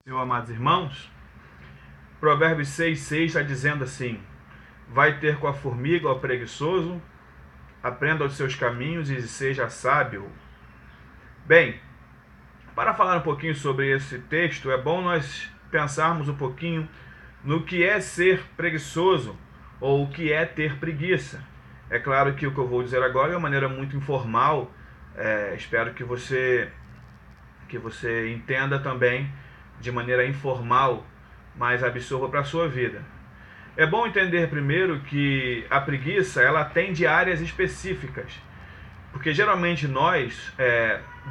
Meus amados irmãos, Provérbios 6,6 está dizendo assim: vai ter com a formiga ao preguiçoso, aprenda os seus caminhos e seja sábio. Bem, para falar um pouquinho sobre esse texto, é bom nós pensarmos um pouquinho no que é ser preguiçoso ou o que é ter preguiça. É claro que o que eu vou dizer agora é uma maneira muito informal, espero que você entenda também de maneira informal, mas absorva para a sua vida. É bom entender primeiro que a preguiça ela atende áreas específicas, porque geralmente nós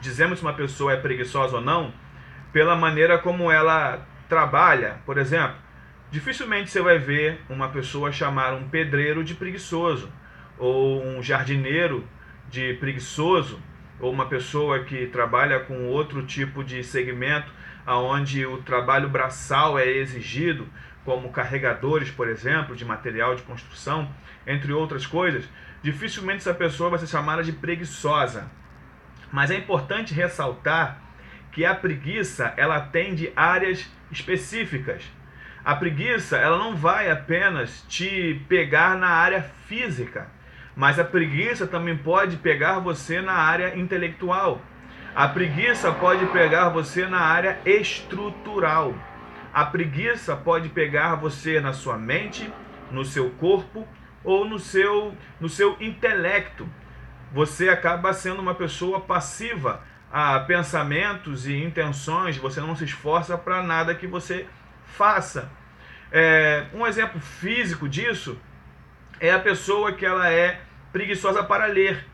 dizemos se uma pessoa é preguiçosa ou não pela maneira como ela trabalha. Por exemplo, dificilmente você vai ver uma pessoa chamar um pedreiro de preguiçoso, ou um jardineiro de preguiçoso, ou uma pessoa que trabalha com outro tipo de segmento, onde o trabalho braçal é exigido, como carregadores, por exemplo, de material de construção, entre outras coisas. Dificilmente essa pessoa vai ser chamada de preguiçosa. Mas é importante ressaltar que a preguiça ela atende áreas específicas. A preguiça ela não vai apenas te pegar na área física, mas a preguiça também pode pegar você na área intelectual. A preguiça pode pegar você na área estrutural. A preguiça pode pegar você na sua mente, no seu corpo ou no seu intelecto. Você acaba sendo uma pessoa passiva a pensamentos e intenções, você não se esforça para nada que você faça. Um exemplo físico disso é a pessoa que ela é preguiçosa para ler.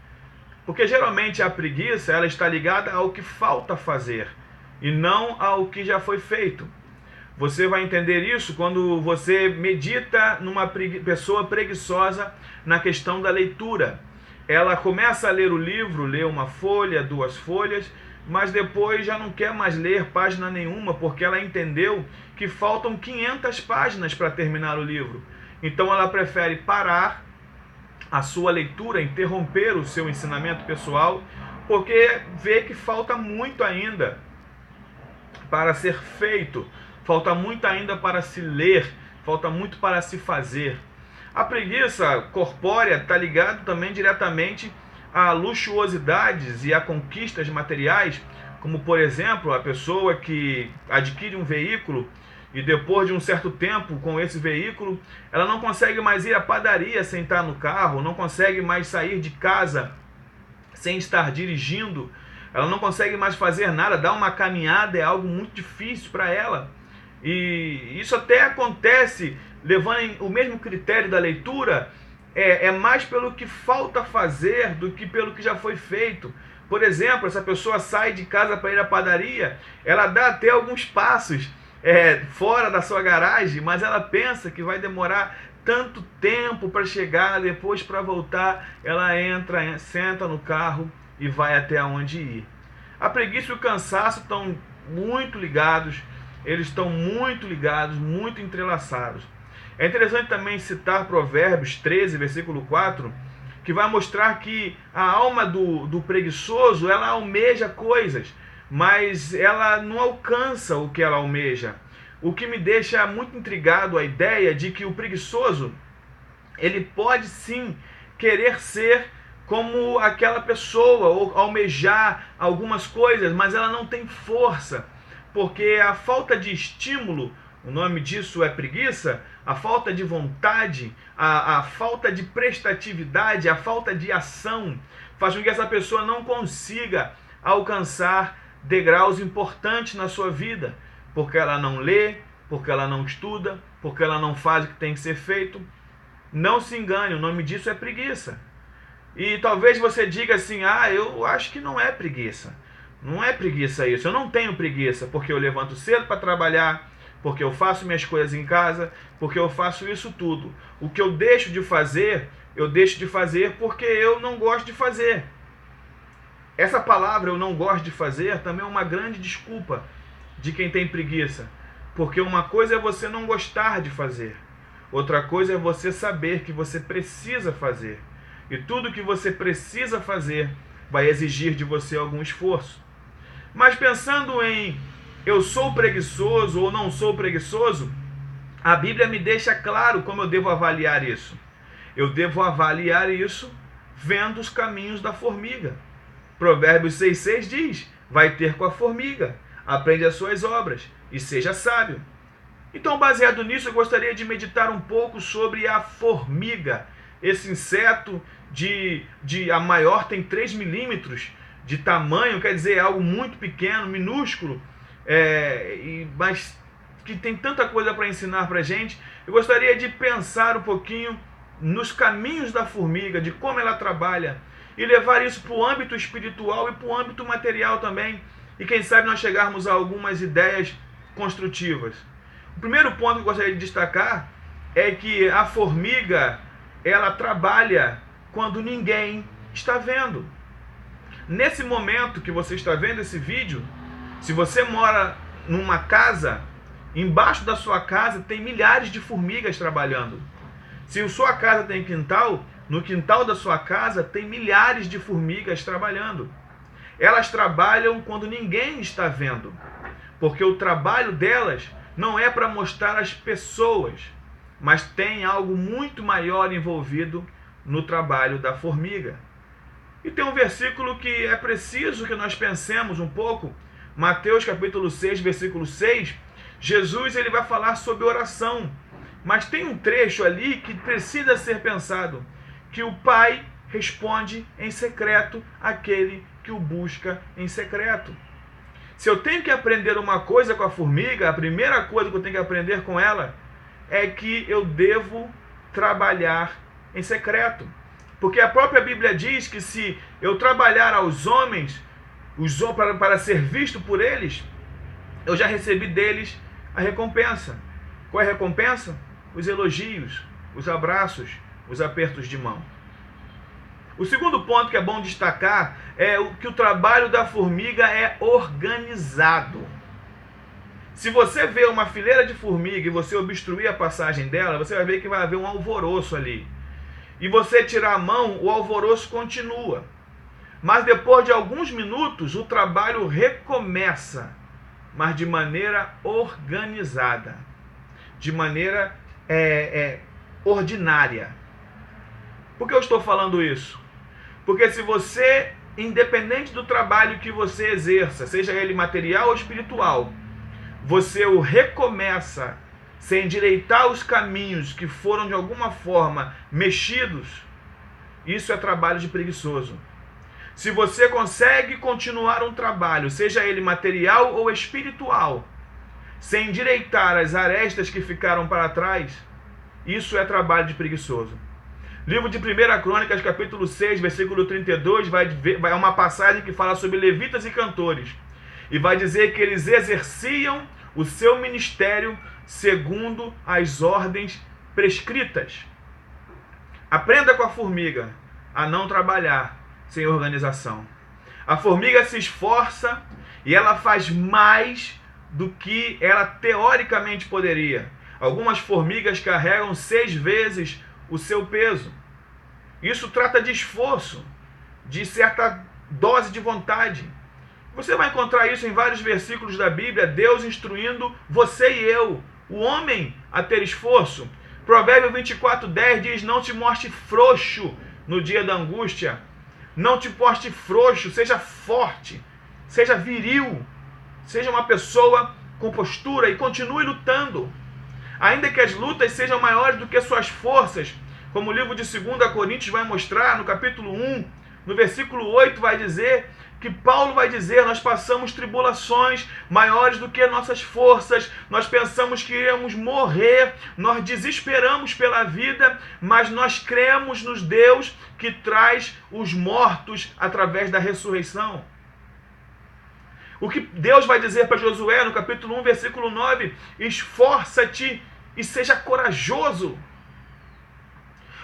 Porque geralmente a preguiça ela está ligada ao que falta fazer e não ao que já foi feito. Você vai entender isso quando você medita numa pessoa preguiçosa na questão da leitura. Ela começa a ler o livro, lê uma folha, duas folhas, mas depois já não quer mais ler página nenhuma, porque ela entendeu que faltam 500 páginas para terminar o livro. Então ela prefere parar a sua leitura, interromper o seu ensinamento pessoal, porque vê que falta muito ainda para ser feito, falta muito ainda para se ler, falta muito para se fazer. A preguiça corpórea está ligada também diretamente a luxuosidades e a conquistas materiais, como por exemplo a pessoa que adquire um veículo e depois de um certo tempo com esse veículo, ela não consegue mais ir à padaria sem estar no carro, não consegue mais sair de casa sem estar dirigindo, ela não consegue mais fazer nada, dar uma caminhada é algo muito difícil para ela. E isso até acontece, levando o mesmo critério da leitura, é mais pelo que falta fazer do que pelo que já foi feito. Por exemplo, essa pessoa sai de casa para ir à padaria, ela dá até alguns passos fora da sua garagem, mas ela pensa que vai demorar tanto tempo para chegar, depois para voltar, ela entra, senta no carro e vai até onde ir. A preguiça e o cansaço estão muito ligados, eles estão muito ligados, muito entrelaçados. É interessante também citar Provérbios 13, versículo 4, que vai mostrar que a alma do preguiçoso, ela almeja coisas, mas ela não alcança o que ela almeja. O que me deixa muito intrigado a ideia de que o preguiçoso, ele pode sim querer ser como aquela pessoa, ou almejar algumas coisas, mas ela não tem força, porque a falta de estímulo, o nome disso é preguiça, a falta de vontade, a falta de prestatividade, a falta de ação, faz com que essa pessoa não consiga alcançar degraus importantes na sua vida, porque ela não lê, porque ela não estuda, porque ela não faz o que tem que ser feito. Não se engane, o nome disso é preguiça. E talvez você diga assim, eu acho que não é preguiça. Não é preguiça isso, eu não tenho preguiça, porque eu levanto cedo para trabalhar, porque eu faço minhas coisas em casa, porque eu faço isso tudo. O que eu deixo de fazer, eu deixo de fazer porque eu não gosto de fazer. Essa palavra eu não gosto de fazer também é uma grande desculpa de quem tem preguiça. Porque uma coisa é você não gostar de fazer, outra coisa é você saber que você precisa fazer. E tudo que você precisa fazer vai exigir de você algum esforço. Mas pensando em eu sou preguiçoso ou não sou preguiçoso, a Bíblia me deixa claro como eu devo avaliar isso. Eu devo avaliar isso vendo os caminhos da formiga. Provérbios 6,6 diz: vai ter com a formiga, aprende as suas obras e seja sábio. Então, baseado nisso, eu gostaria de meditar um pouco sobre a formiga, esse inseto a maior tem 3 milímetros de tamanho, quer dizer, é algo muito pequeno, minúsculo, mas que tem tanta coisa para ensinar para a gente. Eu gostaria de pensar um pouquinho nos caminhos da formiga, de como ela trabalha, e levar isso para o âmbito espiritual e para o âmbito material também, e quem sabe nós chegarmos a algumas ideias construtivas. O primeiro ponto que eu gostaria de destacar é que a formiga, ela trabalha quando ninguém está vendo. Nesse momento que você está vendo esse vídeo, se você mora numa casa, embaixo da sua casa tem milhares de formigas trabalhando. Se a sua casa tem quintal, no quintal da sua casa tem milhares de formigas trabalhando. Elas trabalham quando ninguém está vendo, porque o trabalho delas não é para mostrar as pessoas, mas tem algo muito maior envolvido no trabalho da formiga. E tem um versículo que é preciso que nós pensemos um pouco, Mateus capítulo 6, versículo 6, Jesus ele vai falar sobre oração, mas tem um trecho ali que precisa ser pensado, que o Pai responde em secreto àquele que o busca em secreto. Se eu tenho que aprender uma coisa com a formiga, a primeira coisa que eu tenho que aprender com ela é que eu devo trabalhar em secreto. Porque a própria Bíblia diz que se eu trabalhar aos homens, para ser visto por eles, eu já recebi deles a recompensa. Qual é a recompensa? Os elogios, os abraços, os apertos de mão. O segundo ponto que é bom destacar é que o trabalho da formiga é organizado. Se você vê uma fileira de formiga e você obstruir a passagem dela, você vai ver que vai haver um alvoroço ali. E você tirar a mão, o alvoroço continua. Mas depois de alguns minutos, o trabalho recomeça, mas de maneira organizada, de maneira ordinária. Por que eu estou falando isso? Porque se você, independente do trabalho que você exerça, seja ele material ou espiritual, você o recomeça sem endireitar os caminhos que foram de alguma forma mexidos, isso é trabalho de preguiçoso. Se você consegue continuar um trabalho, seja ele material ou espiritual, sem endireitar as arestas que ficaram para trás, isso é trabalho de preguiçoso. Livro de 1 Crônicas, capítulo 6, versículo 32, vai uma passagem que fala sobre levitas e cantores. E vai dizer que eles exerciam o seu ministério segundo as ordens prescritas. Aprenda com a formiga a não trabalhar sem organização. A formiga se esforça e ela faz mais do que ela teoricamente poderia. Algumas formigas carregam 6 vezes o seu peso. Isso trata de esforço, de certa dose de vontade. Você vai encontrar isso em vários versículos da Bíblia, Deus instruindo você e eu, o homem, a ter esforço. Provérbio 24:10 diz: não te mostre frouxo no dia da angústia. Não te mostre frouxo, seja forte, seja viril, seja uma pessoa com postura e continue lutando. Ainda que as lutas sejam maiores do que suas forças, como o livro de 2 Coríntios vai mostrar, no capítulo 1, no versículo 8, vai dizer que Paulo vai dizer: nós passamos tribulações maiores do que nossas forças, nós pensamos que iríamos morrer, nós desesperamos pela vida, mas nós cremos nos Deus que traz os mortos através da ressurreição. O que Deus vai dizer para Josué no capítulo 1, versículo 9: esforça-te e seja corajoso.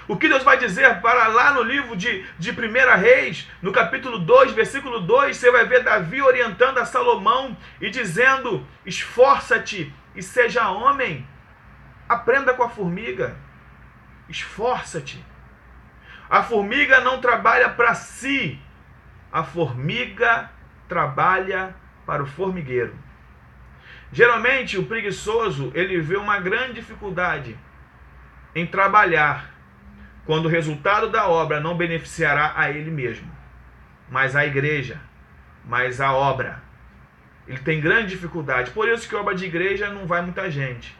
O que Deus vai dizer para lá no livro de 1 Reis, no capítulo 2, versículo 2, você vai ver Davi orientando a Salomão e dizendo: esforça-te e seja homem. Aprenda com a formiga. Esforça-te. A formiga não trabalha para si. A formiga trabalha para o formigueiro. Geralmente o preguiçoso ele vê uma grande dificuldade em trabalhar quando o resultado da obra não beneficiará a ele mesmo, mas a igreja, mas a obra. Ele tem grande dificuldade. Por isso que obra de igreja não vai muita gente.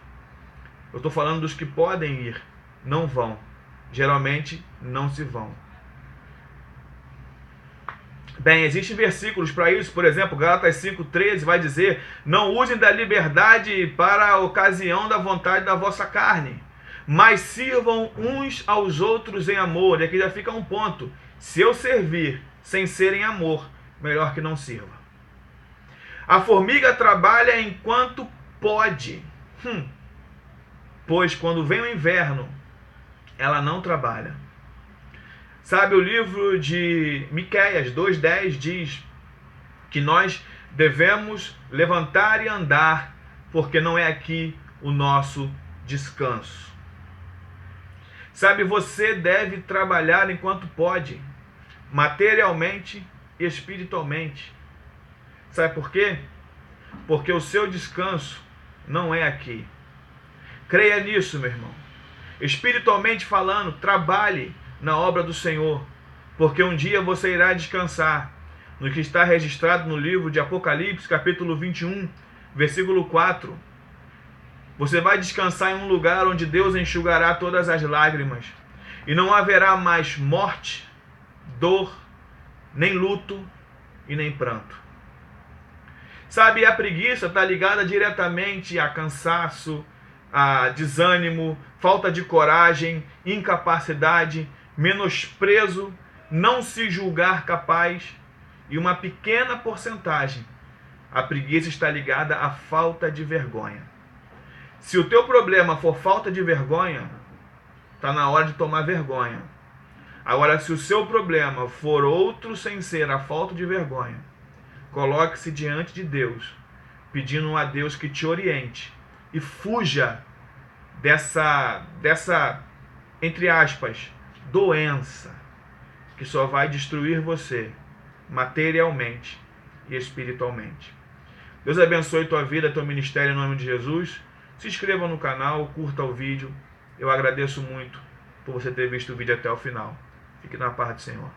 Eu estou falando dos que podem ir, não vão. Geralmente não se vão. Bem, existem versículos para isso. Por exemplo, Gálatas 5,13 vai dizer: não usem da liberdade para a ocasião da vontade da vossa carne, mas sirvam uns aos outros em amor. E aqui já fica um ponto: se eu servir sem ser em amor, melhor que não sirva. A formiga trabalha enquanto pode, pois quando vem o inverno, ela não trabalha. Sabe, o livro de Miqueias 2,10 diz que nós devemos levantar e andar, porque não é aqui o nosso descanso. Sabe, você deve trabalhar enquanto pode, materialmente e espiritualmente. Sabe por quê? Porque o seu descanso não é aqui. Creia nisso, meu irmão. Espiritualmente falando, trabalhe na obra do Senhor, porque um dia você irá descansar no que está registrado no livro de Apocalipse, capítulo 21, versículo 4. Você vai descansar em um lugar onde Deus enxugará todas as lágrimas, e não haverá mais morte, dor, nem luto e nem pranto. Sabe, a preguiça está ligada diretamente a cansaço, a desânimo, falta de coragem, incapacidade, menosprezo, não se julgar capaz, e uma pequena porcentagem. A preguiça está ligada à falta de vergonha. Se o teu problema for falta de vergonha, está na hora de tomar vergonha. Agora, se o seu problema for outro sem ser a falta de vergonha, coloque-se diante de Deus, pedindo a Deus que te oriente e fuja dessa, entre aspas, doença que só vai destruir você materialmente e espiritualmente. Deus abençoe tua vida, teu ministério em nome de Jesus. Se inscreva no canal, curta o vídeo. Eu agradeço muito por você ter visto o vídeo até o final. Fique na paz do Senhor.